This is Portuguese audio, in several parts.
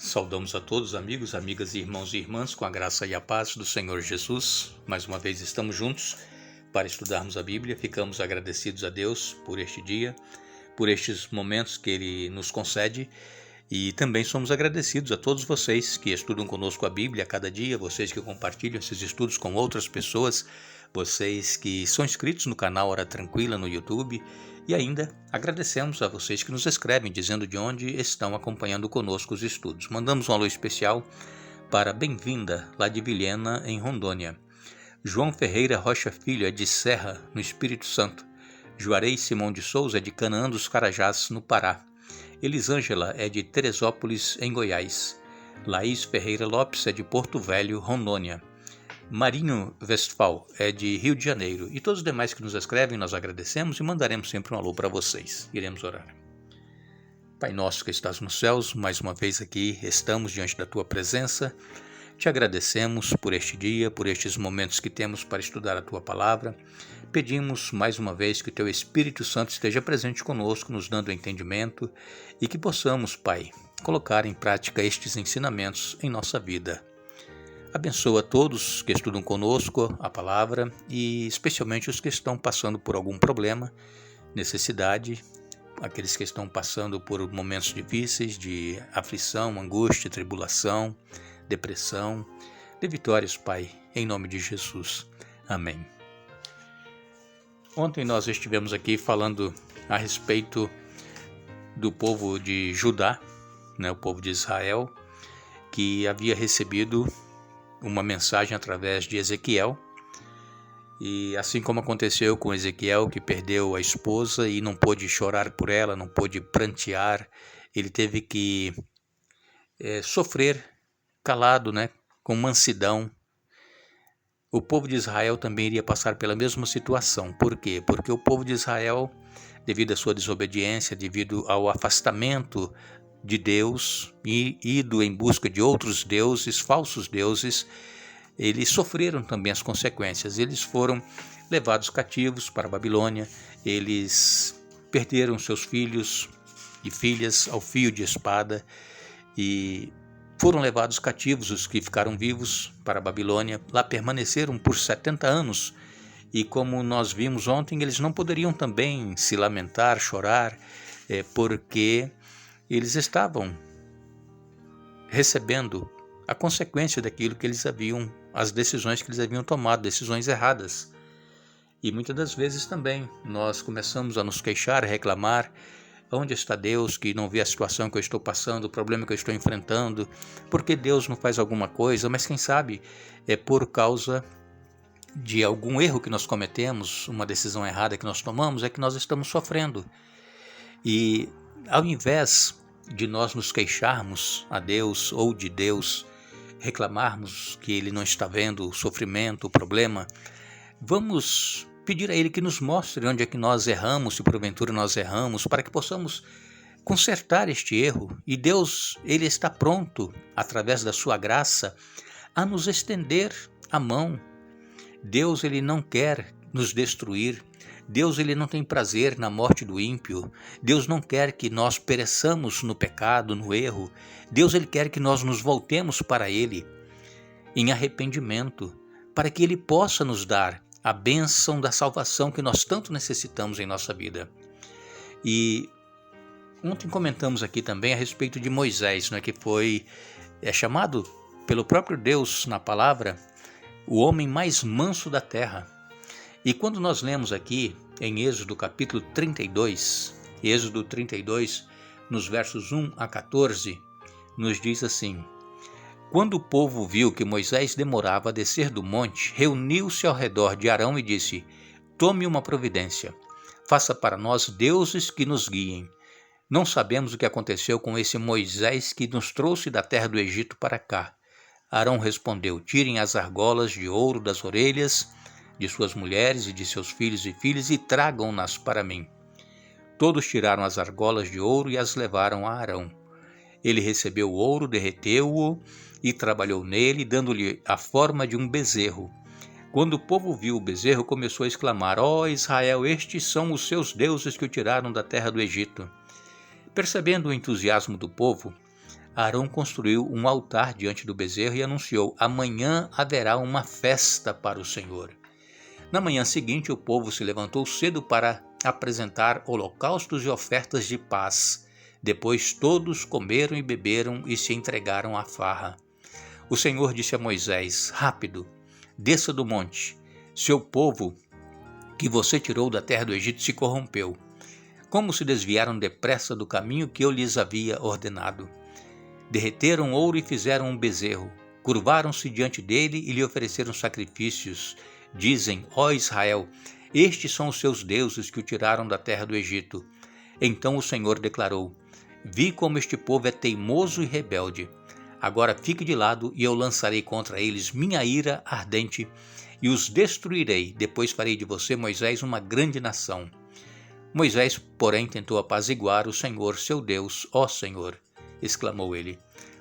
Saudamos a todos, amigos, amigas, irmãos e irmãs, com a graça e a paz do Senhor Jesus. Mais uma vez estamos juntos para estudarmos a Bíblia. Ficamos agradecidos a Deus por este dia, por estes momentos que Ele nos concede. E também somos agradecidos a todos vocês que estudam conosco a Bíblia a cada dia, vocês que compartilham esses estudos com outras pessoas, vocês que são inscritos no canal Hora Tranquila no YouTube, e ainda agradecemos a vocês que nos escrevem dizendo de onde estão acompanhando conosco os estudos. Mandamos um alô especial para Bem-vinda, lá de Vilhena, em Rondônia. João Ferreira Rocha Filho é de Serra, no Espírito Santo. Juarez Simão de Souza é de Canaã dos Carajás, no Pará. Elisângela é de Teresópolis, em Goiás. Laís Ferreira Lopes é de Porto Velho, Rondônia. Marinho Westphal é de Rio de Janeiro. E todos os demais que nos escrevem, nós agradecemos e mandaremos sempre um alô para vocês. Iremos orar. Pai nosso que estás nos céus, mais uma vez aqui estamos diante da tua presença. Te agradecemos por este dia, por estes momentos que temos para estudar a tua palavra. Pedimos mais uma vez que o teu Espírito Santo esteja presente conosco, nos dando entendimento e que possamos, Pai, colocar em prática estes ensinamentos em nossa vida. Abençoa todos que estudam conosco a palavra e especialmente os que estão passando por algum problema, necessidade, aqueles que estão passando por momentos difíceis de aflição, angústia, tribulação, depressão. Dê vitórias, Pai, em nome de Jesus. Amém. Ontem nós estivemos aqui falando a respeito do povo de Judá, o povo de Israel, que havia recebido uma mensagem através de Ezequiel. E assim como aconteceu com Ezequiel, que perdeu a esposa e não pôde chorar por ela, não pôde prantear, ele teve que sofrer calado, com mansidão. O povo de Israel também iria passar pela mesma situação. Por quê? Porque o povo de Israel, devido à sua desobediência, devido ao afastamento de Deus e ido em busca de outros deuses, falsos deuses, eles sofreram também as consequências. Eles foram levados cativos para a Babilônia, eles perderam seus filhos e filhas ao fio de espada e foram levados cativos os que ficaram vivos para a Babilônia. Lá permaneceram por 70 anos e, como nós vimos ontem, eles não poderiam também se lamentar, chorar, porque eles estavam recebendo a consequência daquilo que eles haviam, as decisões que eles haviam tomado, decisões erradas. E muitas das vezes também nós começamos a nos queixar, a reclamar. Onde está Deus que não vê a situação que eu estou passando, o problema que eu estou enfrentando? Por que Deus não faz alguma coisa? Mas quem sabe é por causa de algum erro que nós cometemos, uma decisão errada que nós tomamos, é que nós estamos sofrendo. E ao invés de nós nos queixarmos a Deus ou de Deus, reclamarmos que Ele não está vendo o sofrimento, o problema, vamos pedir a Ele que nos mostre onde é que nós erramos, se porventura nós erramos, para que possamos consertar este erro. E Deus, Ele está pronto, através da sua graça, a nos estender a mão. Deus, Ele não quer nos destruir. Deus, Ele não tem prazer na morte do ímpio. Deus não quer que nós pereçamos no pecado, no erro. Deus, Ele quer que nós nos voltemos para Ele em arrependimento, para que Ele possa nos dar a bênção da salvação que nós tanto necessitamos em nossa vida. E ontem comentamos aqui também a respeito de Moisés, que foi chamado pelo próprio Deus na palavra o homem mais manso da terra. E quando nós lemos aqui em Êxodo capítulo 32, Êxodo 32, nos versos 1 a 14, nos diz assim: Quando o povo viu que Moisés demorava a descer do monte, reuniu-se ao redor de Arão e disse: Tome uma providência, faça para nós deuses que nos guiem. Não sabemos o que aconteceu com esse Moisés que nos trouxe da terra do Egito para cá. Arão respondeu: Tirem as argolas de ouro das orelhas de suas mulheres e de seus filhos e filhas e tragam-nas para mim. Todos tiraram as argolas de ouro e as levaram a Arão. Ele recebeu o ouro, derreteu-o e trabalhou nele, dando-lhe a forma de um bezerro. Quando o povo viu o bezerro, começou a exclamar: Ó Israel, estes são os seus deuses que o tiraram da terra do Egito. Percebendo o entusiasmo do povo, Arão construiu um altar diante do bezerro e anunciou: amanhã haverá uma festa para o Senhor. Na manhã seguinte, o povo se levantou cedo para apresentar holocaustos e ofertas de paz. Depois todos comeram e beberam e se entregaram à farra. O Senhor disse a Moisés: rápido, desça do monte. Seu povo, que você tirou da terra do Egito, se corrompeu. Como se desviaram depressa do caminho que eu lhes havia ordenado. Derreteram ouro e fizeram um bezerro. Curvaram-se diante dele e lhe ofereceram sacrifícios. Dizem: ó Israel, estes são os seus deuses que o tiraram da terra do Egito. Então o Senhor declarou: vi como este povo é teimoso e rebelde. Agora fique de lado e eu lançarei contra eles minha ira ardente e os destruirei. Depois farei de você, Moisés, uma grande nação. Moisés, porém, tentou apaziguar o Senhor, seu Deus. Ó Senhor, exclamou ele,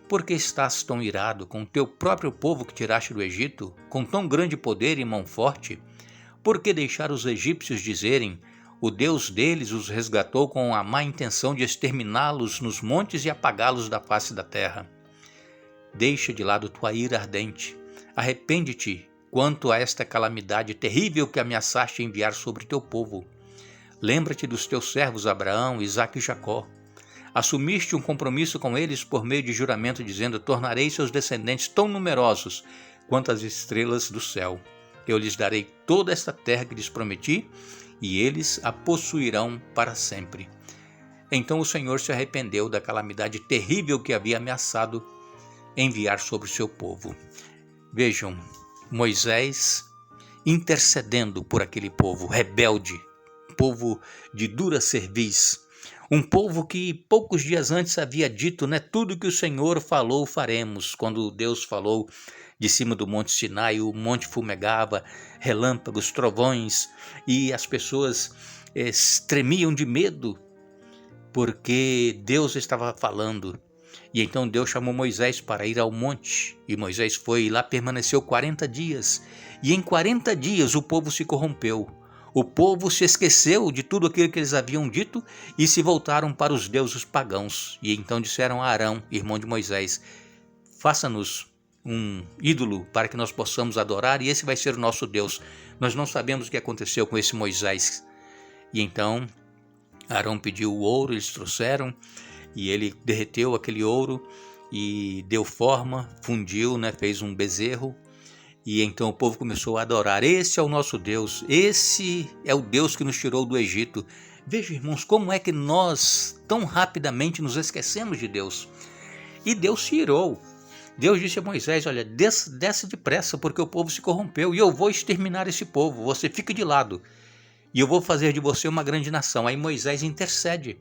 por que estás tão irado com o teu próprio povo que tiraste do Egito, com tão grande poder e mão forte? Por que deixar os egípcios dizerem: o Deus deles os resgatou com a má intenção de exterminá-los nos montes e apagá-los da face da terra? Deixa de lado tua ira ardente. Arrepende-te quanto a esta calamidade terrível que ameaçaste enviar sobre teu povo. Lembra-te dos teus servos Abraão, Isaque e Jacó. Assumiste um compromisso com eles por meio de juramento, dizendo: tornarei seus descendentes tão numerosos quanto as estrelas do céu. Eu lhes darei toda esta terra que lhes prometi, e eles a possuirão para sempre. Então o Senhor se arrependeu da calamidade terrível que havia ameaçado enviar sobre o seu povo. Vejam, Moisés intercedendo por aquele povo rebelde, povo de dura cerviz, um povo que poucos dias antes havia dito, tudo que o Senhor falou faremos. Quando Deus falou de cima do Monte Sinai, o monte fumegava, relâmpagos, trovões, e as pessoas tremiam de medo, porque Deus estava falando. E então Deus chamou Moisés para ir ao monte, e Moisés foi e lá permaneceu 40 dias. E em 40 dias o povo se corrompeu. O povo se esqueceu de tudo aquilo que eles haviam dito e se voltaram para os deuses pagãos. E então disseram a Arão, irmão de Moisés: faça-nos um ídolo para que nós possamos adorar, e esse vai ser o nosso Deus. Nós não sabemos o que aconteceu com esse Moisés. E então Arão pediu o ouro, eles trouxeram, e ele derreteu aquele ouro e deu forma, fundiu, fez um bezerro. E então o povo começou a adorar: esse é o nosso Deus, esse é o Deus que nos tirou do Egito. Veja, irmãos, como é que nós tão rapidamente nos esquecemos de Deus. E Deus se irou. Deus disse a Moisés: olha, desce depressa, porque o povo se corrompeu, e eu vou exterminar esse povo, você fica de lado, e eu vou fazer de você uma grande nação. Aí Moisés intercede.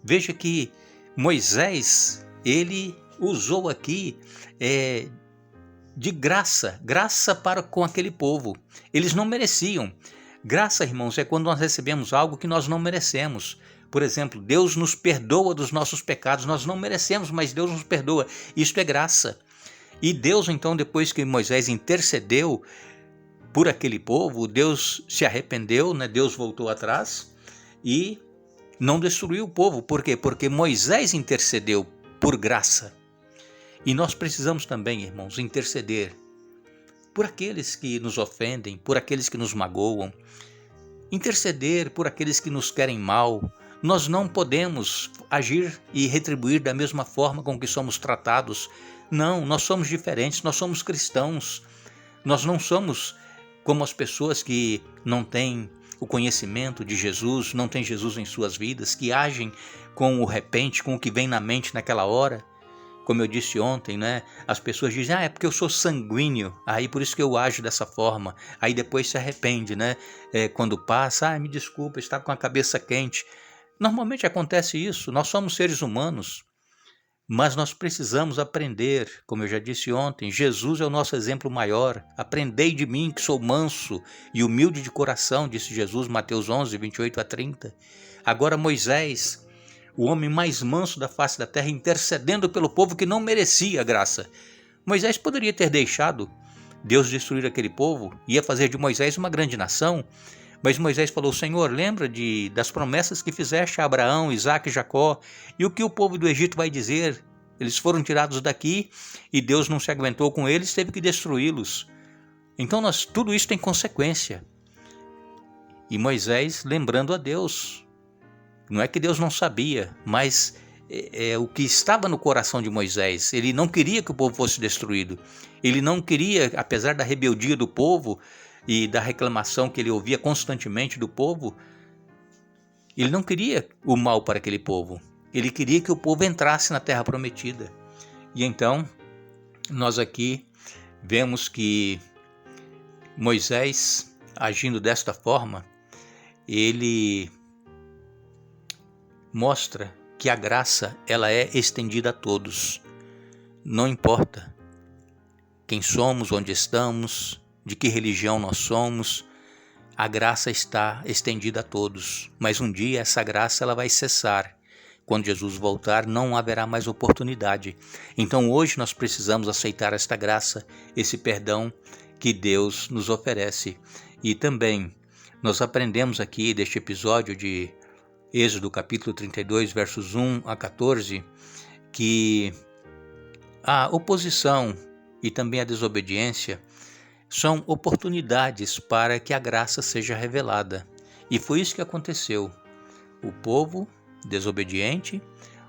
Veja que Moisés, ele usou aqui de graça para com aquele povo. Eles não mereciam. Graça, irmãos, é quando nós recebemos algo que nós não merecemos. Por exemplo, Deus nos perdoa dos nossos pecados. Nós não merecemos, mas Deus nos perdoa. Isto é graça. E Deus, então, depois que Moisés intercedeu por aquele povo, Deus se arrependeu, Deus voltou atrás e não destruiu o povo. Por quê? Porque Moisés intercedeu por graça. E nós precisamos também, irmãos, interceder por aqueles que nos ofendem, por aqueles que nos magoam, interceder por aqueles que nos querem mal. Nós não podemos agir e retribuir da mesma forma com que somos tratados. Não, nós somos diferentes, nós somos cristãos. Nós não somos como as pessoas que não têm o conhecimento de Jesus, não têm Jesus em suas vidas, que agem com o repente, com o que vem na mente naquela hora. Como eu disse ontem, as pessoas dizem: é porque eu sou sanguíneo, aí por isso que eu ajo dessa forma. Aí depois se arrepende, quando passa: me desculpa, estava com a cabeça quente. Normalmente acontece isso, nós somos seres humanos, mas nós precisamos aprender. Como eu já disse ontem, Jesus é o nosso exemplo maior. Aprendei de mim, que sou manso e humilde de coração, disse Jesus, Mateus 11, 28 a 30. Agora Moisés, o homem mais manso da face da terra, intercedendo pelo povo que não merecia a graça. Moisés poderia ter deixado Deus destruir aquele povo, ia fazer de Moisés uma grande nação, mas Moisés falou: Senhor, lembra das promessas que fizeste a Abraão, Isaque e Jacó, e o que o povo do Egito vai dizer Eles foram tirados daqui e Deus não se aguentou com eles, teve que destruí-los. Então tudo isso tem consequência. E Moisés lembrando a Deus. Não é que Deus não sabia, mas o que estava no coração de Moisés. Ele não queria que o povo fosse destruído. Ele não queria, apesar da rebeldia do povo e da reclamação que ele ouvia constantemente do povo, ele não queria o mal para aquele povo. Ele queria que o povo entrasse na terra prometida. E então, nós aqui vemos que Moisés, agindo desta forma, ele mostra que a graça ela é estendida a todos. Não importa quem somos, onde estamos, de que religião nós somos, a graça está estendida a todos. Mas um dia essa graça ela vai cessar. Quando Jesus voltar, não haverá mais oportunidade. Então hoje nós precisamos aceitar esta graça, esse perdão que Deus nos oferece. E também nós aprendemos aqui deste episódio de Êxodo capítulo 32, versos 1 a 14, que a oposição e também a desobediência são oportunidades para que a graça seja revelada. E foi isso que aconteceu. O povo desobediente,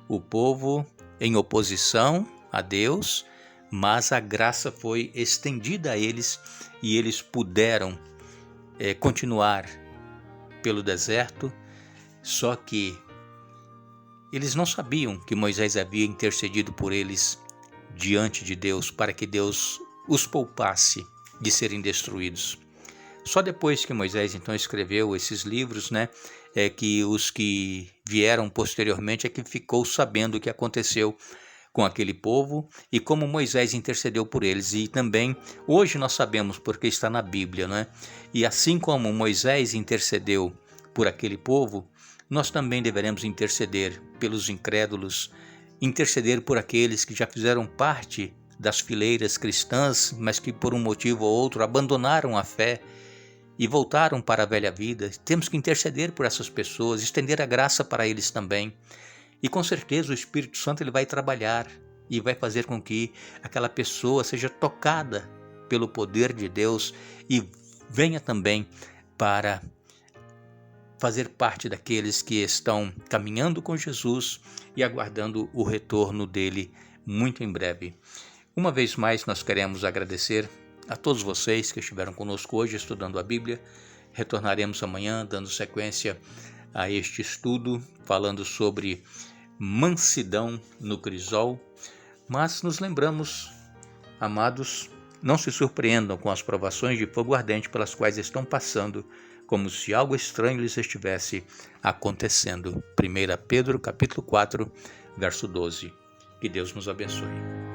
o povo em oposição a Deus, mas a graça foi estendida a eles e eles puderam continuar pelo deserto. Só que eles não sabiam que Moisés havia intercedido por eles diante de Deus para que Deus os poupasse de serem destruídos. Só depois que Moisés então escreveu esses livros, é que os que vieram posteriormente é que ficou sabendo o que aconteceu com aquele povo e como Moisés intercedeu por eles. E também hoje nós sabemos porque está na Bíblia, E assim como Moisés intercedeu por aquele povo, nós também deveremos interceder pelos incrédulos, interceder por aqueles que já fizeram parte das fileiras cristãs, mas que por um motivo ou outro abandonaram a fé e voltaram para a velha vida. Temos que interceder por essas pessoas, estender a graça para eles também. E com certeza o Espírito Santo ele vai trabalhar e vai fazer com que aquela pessoa seja tocada pelo poder de Deus e venha também para fazer parte daqueles que estão caminhando com Jesus e aguardando o retorno dele muito em breve. Uma vez mais, nós queremos agradecer a todos vocês que estiveram conosco hoje estudando a Bíblia. Retornaremos amanhã dando sequência a este estudo, falando sobre mansidão no crisol. Mas nos lembramos, amados, não se surpreendam com as provações de fogo ardente pelas quais estão passando, como se algo estranho lhes estivesse acontecendo. 1 Pedro capítulo 4, verso 12. Que Deus nos abençoe.